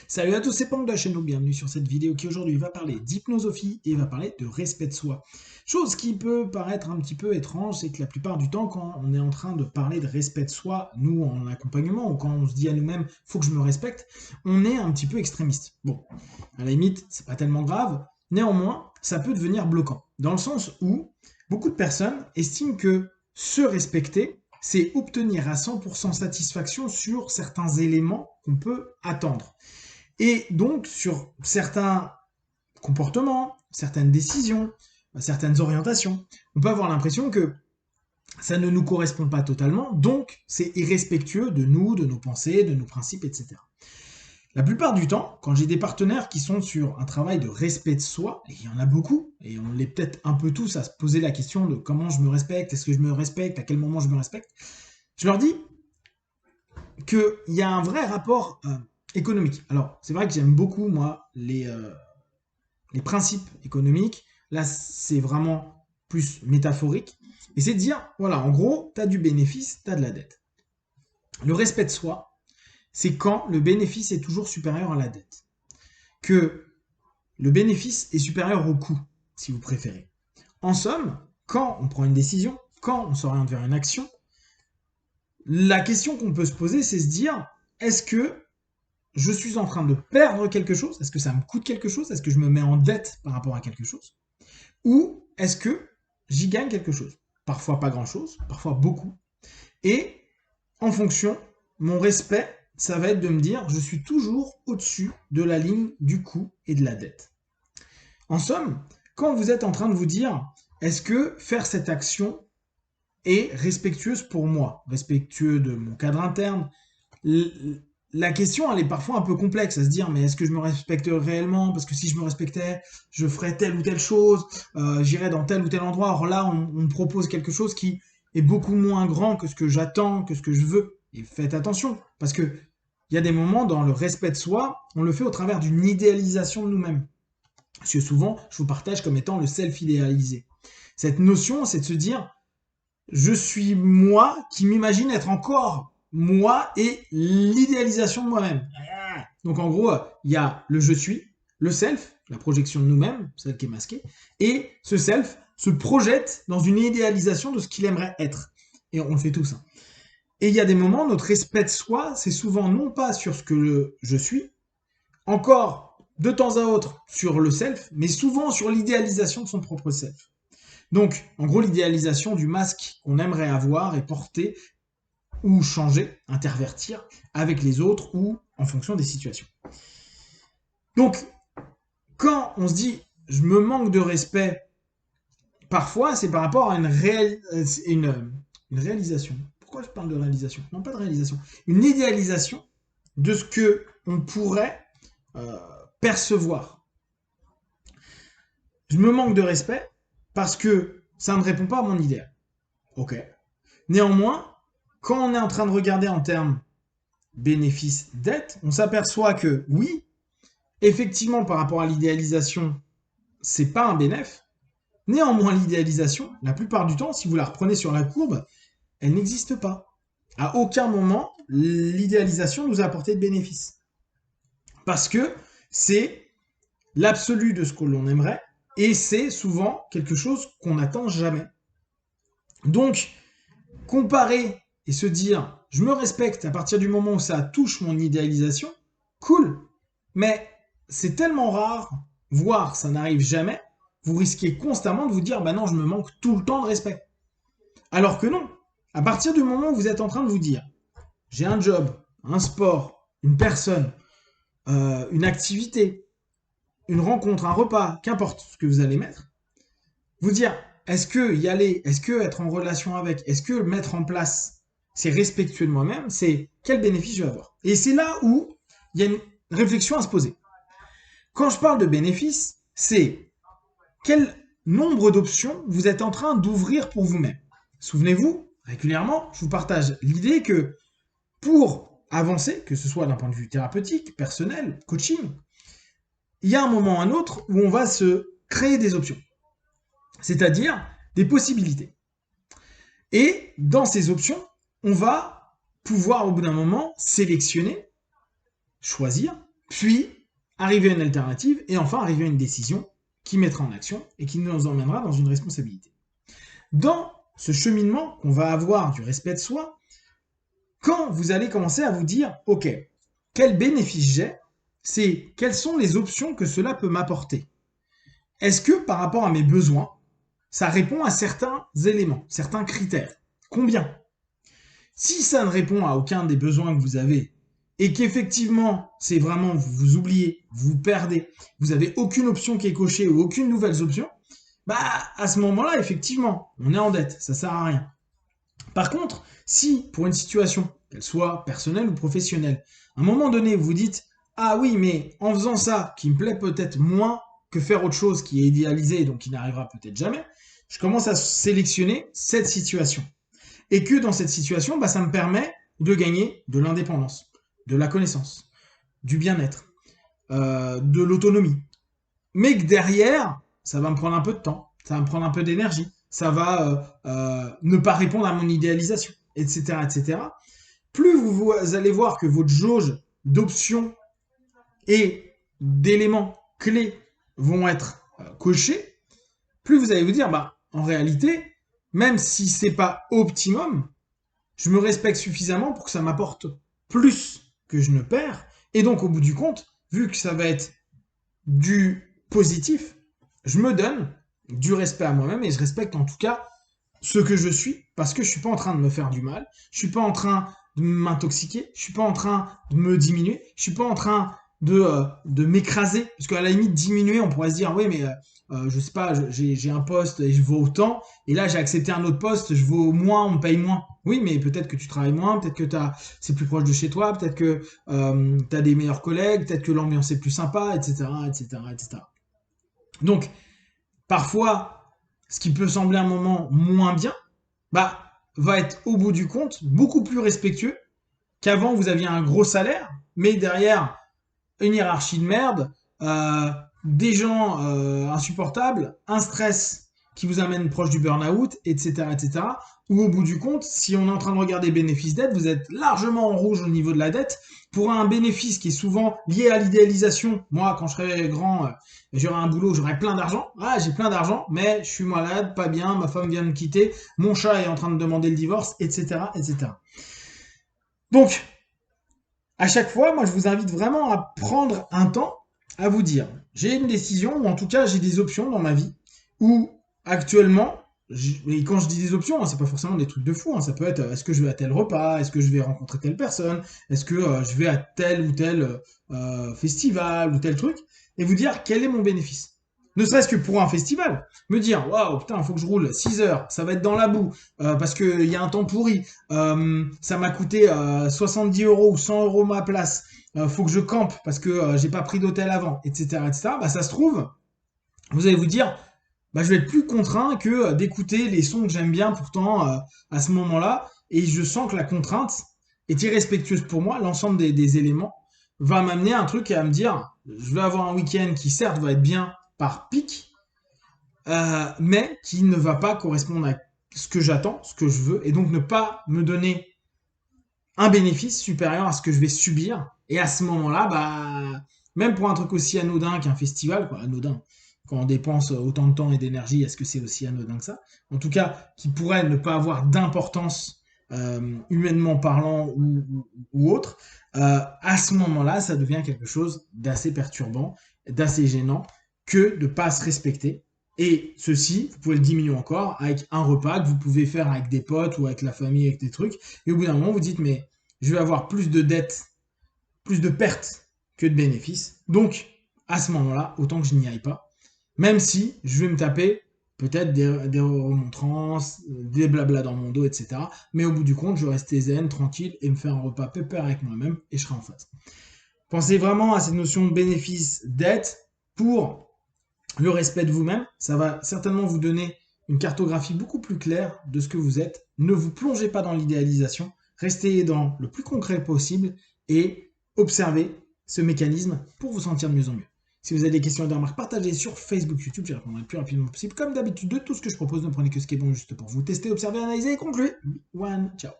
Salut à tous, c'est Pang de la chaîne, bienvenue sur cette vidéo qui aujourd'hui va parler d'hypnosophie et va parler de respect de soi. Chose qui peut paraître un petit peu étrange, c'est que la plupart du temps, quand on est en train de parler de respect de soi, nous en accompagnement, ou quand on se dit à nous-mêmes faut que je me respecte, on est un petit peu extrémiste. Bon, à la limite, c'est pas tellement grave, néanmoins, ça peut devenir bloquant, dans le sens où beaucoup de personnes estiment que se respecter, c'est obtenir à 100% satisfaction sur certains éléments qu'on peut attendre. Et donc, sur certains comportements, certaines décisions, certaines orientations, on peut avoir l'impression que ça ne nous correspond pas totalement, donc c'est irrespectueux de nous, de nos pensées, de nos principes, etc. La plupart du temps, quand j'ai des partenaires qui sont sur un travail de respect de soi, et il y en a beaucoup, et on l'est peut-être un peu tous à se poser la question de comment je me respecte, est-ce que je me respecte, à quel moment je me respecte, je leur dis qu'il y a un vrai rapport économique. Alors, c'est vrai que j'aime beaucoup, moi, les principes économiques. Là, c'est vraiment plus métaphorique. Et c'est de dire, voilà, en gros, tu as du bénéfice, tu as de la dette. Le respect de soi, c'est quand le bénéfice est toujours supérieur à la dette. Que le bénéfice est supérieur au coût, si vous préférez. En somme, quand on prend une décision, quand on s'oriente vers une action, la question qu'on peut se poser, c'est se dire, est-ce que je suis en train de perdre quelque chose? Est-ce que ça me coûte quelque chose? Est-ce que je me mets en dette par rapport à quelque chose? Ou est-ce que j'y gagne quelque chose? Parfois pas grand-chose, parfois beaucoup. Et en fonction, mon respect, ça va être de me dire, je suis toujours au-dessus de la ligne du coût et de la dette. En somme, quand vous êtes en train de vous dire, est-ce que faire cette action est respectueuse pour moi, respectueux de mon cadre interne, la question, elle est parfois un peu complexe à se dire, mais est-ce que je me respecte réellement? Parce que si je me respectais, je ferais telle ou telle chose, j'irais dans tel ou tel endroit. Or là, on me propose quelque chose qui est beaucoup moins grand que ce que j'attends, que ce que je veux. Et faites attention, parce que il y a des moments dans le respect de soi, on le fait au travers d'une idéalisation de nous-mêmes. Parce que souvent, je vous partage comme étant le self-idéalisé. Cette notion, c'est de se dire, je suis moi qui m'imagine être encore moi et l'idéalisation de moi-même. Donc en gros, il y a le je suis, le self, la projection de nous-mêmes, celle qui est masquée, et ce self se projette dans une idéalisation de ce qu'il aimerait être. Et on le fait tous. Hein. Et il y a des moments, notre respect de soi, c'est souvent non pas sur ce que je suis, encore de temps à autre sur le self, mais souvent sur l'idéalisation de son propre self. Donc, en gros, l'idéalisation du masque qu'on aimerait avoir et porter ou changer, intervertir avec les autres ou en fonction des situations. Donc, quand on se dit je me manque de respect, parfois c'est par rapport à une réalisation. Pourquoi je parle de réalisation? Non, pas de réalisation. Une idéalisation de ce que on pourrait euh, percevoir. Je me manque de respect parce que ça ne répond pas à mon idéal. Ok. Néanmoins, quand on est en train de regarder en termes bénéfice-dette, on s'aperçoit que oui, effectivement, par rapport à l'idéalisation, c'est pas un bénéfice. Néanmoins, l'idéalisation, la plupart du temps, si vous la reprenez sur la courbe, elle n'existe pas. À aucun moment, l'idéalisation nous a apporté de bénéfice. Parce que c'est l'absolu de ce que l'on aimerait, et c'est souvent quelque chose qu'on n'attend jamais. Donc, comparer et se dire je me respecte à partir du moment où ça touche mon idéalisation, cool. Mais c'est tellement rare, voire ça n'arrive jamais, vous risquez constamment de vous dire bah non, je me manque tout le temps de respect. Alors que non, à partir du moment où vous êtes en train de vous dire j'ai un job, un sport, une personne, une activité, une rencontre, un repas, qu'importe ce que vous allez mettre, vous dire est-ce que y aller, est-ce que être en relation avec, est-ce que mettre en place, c'est respectueux de moi-même, c'est quel bénéfice je vais avoir. Et c'est là où il y a une réflexion à se poser. Quand je parle de bénéfice, c'est quel nombre d'options vous êtes en train d'ouvrir pour vous-même. Souvenez-vous, régulièrement, je vous partage l'idée que pour avancer, que ce soit d'un point de vue thérapeutique, personnel, coaching, il y a un moment ou un autre où on va se créer des options. C'est-à-dire des possibilités. Et dans ces options, on va pouvoir au bout d'un moment sélectionner, choisir puis arriver à une alternative, et enfin arriver à une décision qui mettra en action et qui nous emmènera dans une responsabilité. Dans ce cheminement qu'on va avoir du respect de soi, quand vous allez commencer à vous dire, ok, quel bénéfice j'ai, c'est quelles sont les options que cela peut m'apporter. Est-ce que par rapport à mes besoins, ça répond à certains éléments, certains critères? Combien? Si ça ne répond à aucun des besoins que vous avez, et qu'effectivement, c'est vraiment, vous oubliez, vous perdez, vous n'avez aucune option qui est cochée ou aucune nouvelle option, bah, à ce moment-là, effectivement, on est en dette, ça sert à rien. Par contre, si, pour une situation, qu'elle soit personnelle ou professionnelle, à un moment donné, vous dites, ah oui, mais en faisant ça, qui me plaît peut-être moins que faire autre chose qui est idéalisé, donc qui n'arrivera peut-être jamais, je commence à sélectionner cette situation. Et que dans cette situation, bah, ça me permet de gagner de l'indépendance, de la connaissance, du bien-être, de l'autonomie. Mais que derrière, ça va me prendre un peu de temps, ça va me prendre un peu d'énergie, ça va ne pas répondre à mon idéalisation, etc., etc. Plus vous allez voir que votre jauge d'options et d'éléments clés vont être cochés, plus vous allez vous dire, bah, en réalité, même si c'est pas optimum, je me respecte suffisamment pour que ça m'apporte plus que je ne perds. Et donc, au bout du compte, vu que ça va être du positif, je me donne du respect à moi-même et je respecte en tout cas ce que je suis parce que je suis pas en train de me faire du mal, je suis pas en train de m'intoxiquer, je suis pas en train de me diminuer, je suis pas en train de m'écraser, parce qu'à la limite diminuer, on pourrait se dire oui mais je sais pas, j'ai un poste et je vaux autant, et là j'ai accepté un autre poste, je vaux moins, on me paye moins. Oui, mais peut-être que tu travailles moins, peut-être que c'est plus proche de chez toi, peut-être que tu as des meilleurs collègues, peut-être que l'ambiance est plus sympa, etc., etc., etc. Donc, parfois, ce qui peut sembler un moment moins bien, bah, va être au bout du compte beaucoup plus respectueux qu'avant vous aviez un gros salaire, mais derrière une hiérarchie de merde, des gens insupportables, un stress qui vous amène proche du burn-out, etc., etc. Ou au bout du compte, si on est en train de regarder bénéfice-dette, vous êtes largement en rouge au niveau de la dette, pour un bénéfice qui est souvent lié à l'idéalisation. Moi, quand je serai grand, j'aurai un boulot, j'aurai plein d'argent. Ah, j'ai plein d'argent, mais je suis malade, pas bien, ma femme vient de me quitter, mon chat est en train de demander le divorce, etc., etc. Donc, à chaque fois, moi, je vous invite vraiment à prendre un temps à vous dire, j'ai une décision, ou en tout cas, j'ai des options dans ma vie, où actuellement, et quand je dis des options, hein, c'est pas forcément des trucs de fou, hein, ça peut être, est-ce que je vais à tel repas, est-ce que je vais rencontrer telle personne, est-ce que je vais à tel ou tel festival ou tel truc, et vous dire quel est mon bénéfice. Ne serait-ce que pour un festival, me dire, waouh, putain, il faut que je roule 6 heures, ça va être dans la boue, parce qu'il y a un temps pourri, ça m'a coûté 70 € ou 100 € ma place, faut que je campe parce que j'ai pas pris d'hôtel avant, etc., etc. Bah, ça se trouve, vous allez vous dire, bah, je vais être plus contraint que d'écouter les sons que j'aime bien pourtant à ce moment-là, et je sens que la contrainte est irrespectueuse pour moi, l'ensemble des éléments va m'amener à un truc et à me dire, je vais avoir un week-end qui certes va être bien par pic, mais qui ne va pas correspondre à ce que j'attends, ce que je veux, et donc ne pas me donner un bénéfice supérieur à ce que je vais subir. Et à ce moment-là, bah, même pour un truc aussi anodin qu'un festival, quoi, anodin, quand on dépense autant de temps et d'énergie, est-ce que c'est aussi anodin que ça? En tout cas, qui pourrait ne pas avoir d'importance humainement parlant ou autre, à ce moment-là, ça devient quelque chose d'assez perturbant, d'assez gênant, que de ne pas se respecter. Et ceci, vous pouvez le diminuer encore avec un repas que vous pouvez faire avec des potes ou avec la famille, avec des trucs. Et au bout d'un moment, vous dites, mais je vais avoir plus de dettes, plus de pertes que de bénéfices. Donc, à ce moment-là, autant que je n'y aille pas. Même si je vais me taper peut-être des remontrances, des blabla dans mon dos, etc. Mais au bout du compte, je vais rester zen, tranquille et me faire un repas pépère avec moi-même et je serai en phase. Pensez vraiment à cette notion de bénéfice-dette pour le respect de vous-même. Ça va certainement vous donner une cartographie beaucoup plus claire de ce que vous êtes. Ne vous plongez pas dans l'idéalisation. Restez dans le plus concret possible et observez ce mécanisme pour vous sentir de mieux en mieux. Si vous avez des questions et des remarques, partagez sur Facebook, YouTube, j'y répondrai le plus rapidement possible. Comme d'habitude, de tout ce que je propose, ne prenez que ce qui est bon juste pour vous. Testez, observez, analysez et concluez. One, ciao.